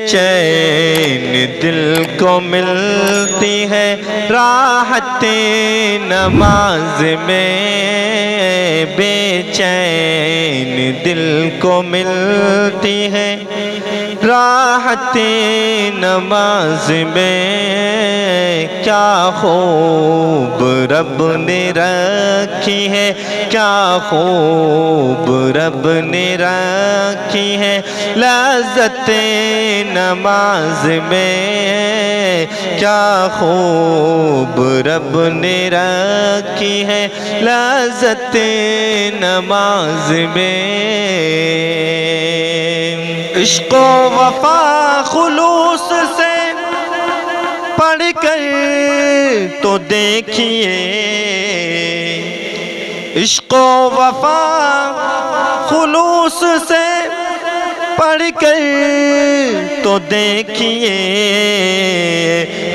چین دل کو ملتی ہے راحت نماز میں، بے چین دل کو ملتی ہے راحت نماز میں، کیا خوب رب نے رکھی ہے، کیا خوب رب نے رکھی ہے لذت نماز میں، کیا خوب رب نے رکھی ہے لذت نماز میں۔ عشق و وفا خلوص سے پڑھ کر تو دیکھیے، عشق و وفا خلوص سے پڑھ کر تو دیکھیے،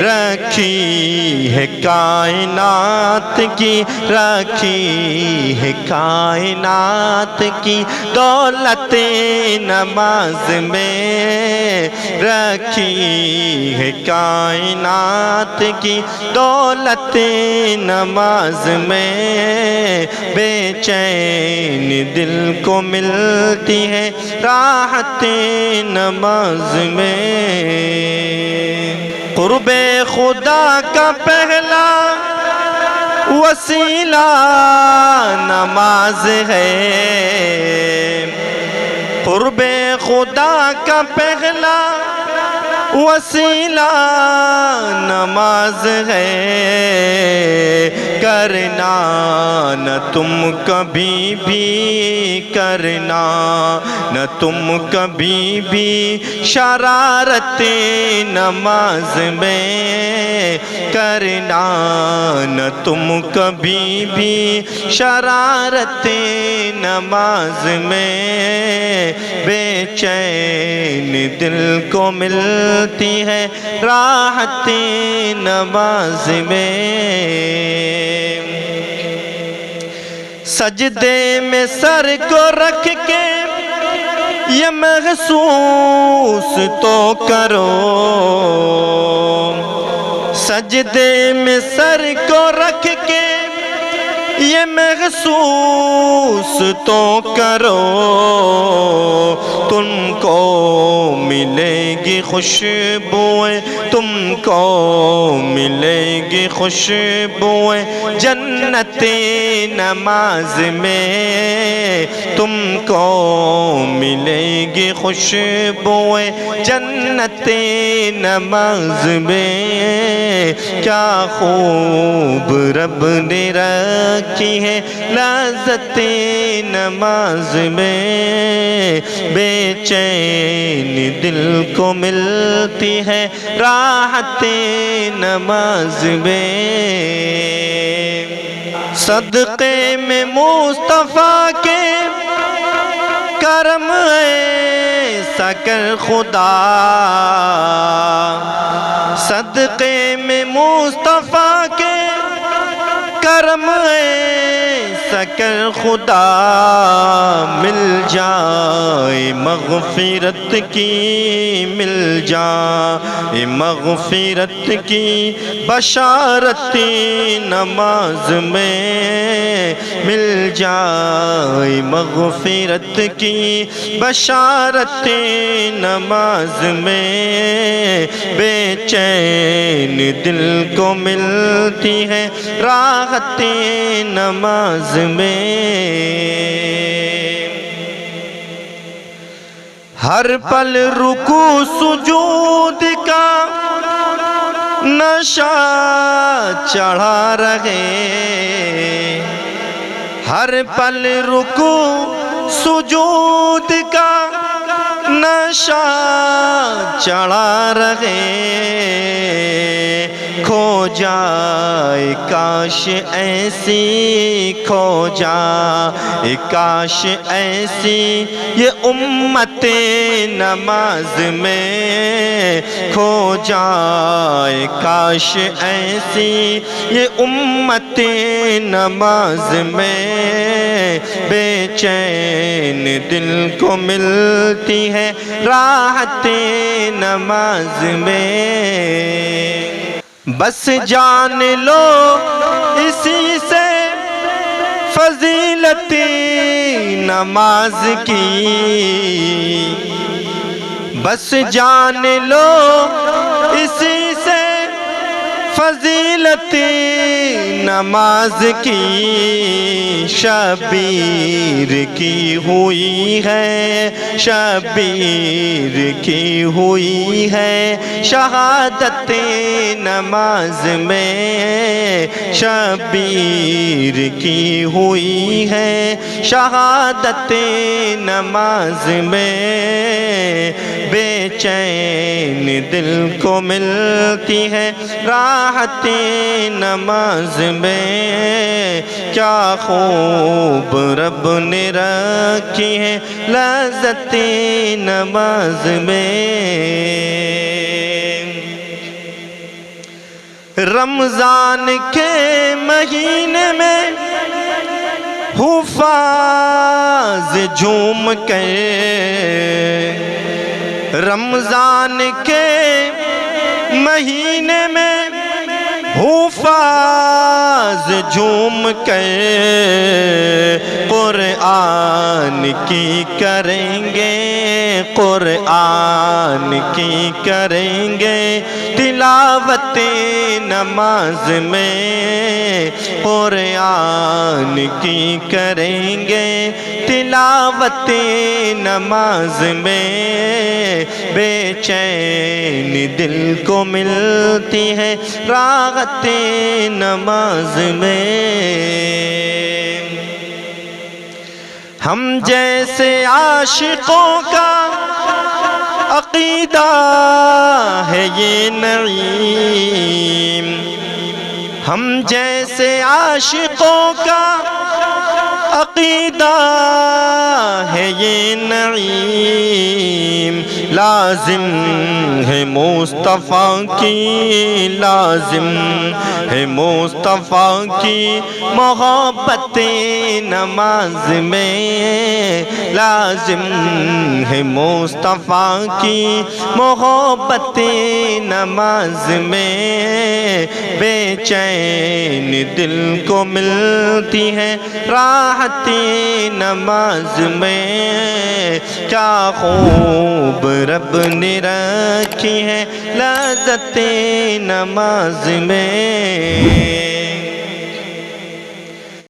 رکھی ہے کائنات کی، رکھی ہے کائنات کی دولت نماز میں، رکھی ہے کائنات کی دولت نماز میں، بے چین دل کو ملتی ہے راحت نماز میں۔ قرب خدا کا پہلا وسیلہ نماز ہے، قرب خدا کا پہلا وسیلہ نماز ہے، کرنا نہ تم کبھی بھی، کرنا نہ تم کبھی بھی شرارت نماز میں، کرنا نہ تم کبھی بھی شرارت نماز میں، بے چین دل کو ملتی ہے راحت نماز میں۔ سجدے میں سر کو رکھ کے یہ محسوس تو کرو، سجدے میں سر کو رکھ کے یہ محسوس تو کرو، تم کو ملے گی خوشبوئیں، تم کو ملے گی خوشبوئیں جنت نماز میں، تم کو ملے گی خوشبوئیں جنت نماز میں، کیا خوب رب نے رکھی ہے لذت نماز میں، بے چین دل کو ملتی ہے راحت نماز میں۔ صدقے میں مصطفیٰ کے کرم ایسا کر خدا، صدقے میں مصطفیٰ کے کرم ایسا کر خدا، مل جائے مغفرت کی، مل جائے مغفرت کی بشارت نماز میں، مل جائے مغفرت کی بشارت نماز میں، بے چین دل کو ملتی ہے راحت نماز میں۔ ہر پل رکوع سجود کا نشہ چڑھا رہے، ہر پل رکوع سجود کا نشہ چڑھا رہے، کھو جائے کاش ایسی کھو جائے کاش ایسی یہ امت نماز میں کھو جائے کاش ایسی یہ امت نماز میں بے چین دل کو ملتی ہے راحت نماز میں بس جان لو اسی سے فضیلت نماز کی بس جان لو اسی سے فضیلت نماز کی شبیر کی ہوئی ہے شبیر کی ہوئی ہے شہادت نماز میں شبیر کی ہوئی ہے شہادت نماز میں بے چین دل کو ملتی ہے راحت نماز میں کیا خوب رب نے رکھی ہے لذت نماز میں رمضان کے مہینے میں حفاظ جھوم کے رمضان کے مہینے میں حفاظ جھوم کے قرآن کی کریں گے قرآن کی کریں گے تلاوت نماز میں قرآن کی کریں گے تلاوت نماز میں بے چین دل کو ملتی ہے راحت نماز میں ہم جیسے عاشقوں کا عقیدہ ہے یہ نعیم ہم جیسے عاشقوں کا عقیدہ ہے یہ نعیم لازم ہے مصطفیٰ کی لازم ہے مصطفیٰ کی محبت نماز میں لازم ہے مصطفیٰ کی محبت نماز میں بے چین دل کو ملتی ہے راحت نماز میں کیا خوب رب نے رکھی ہے لذت نماز میں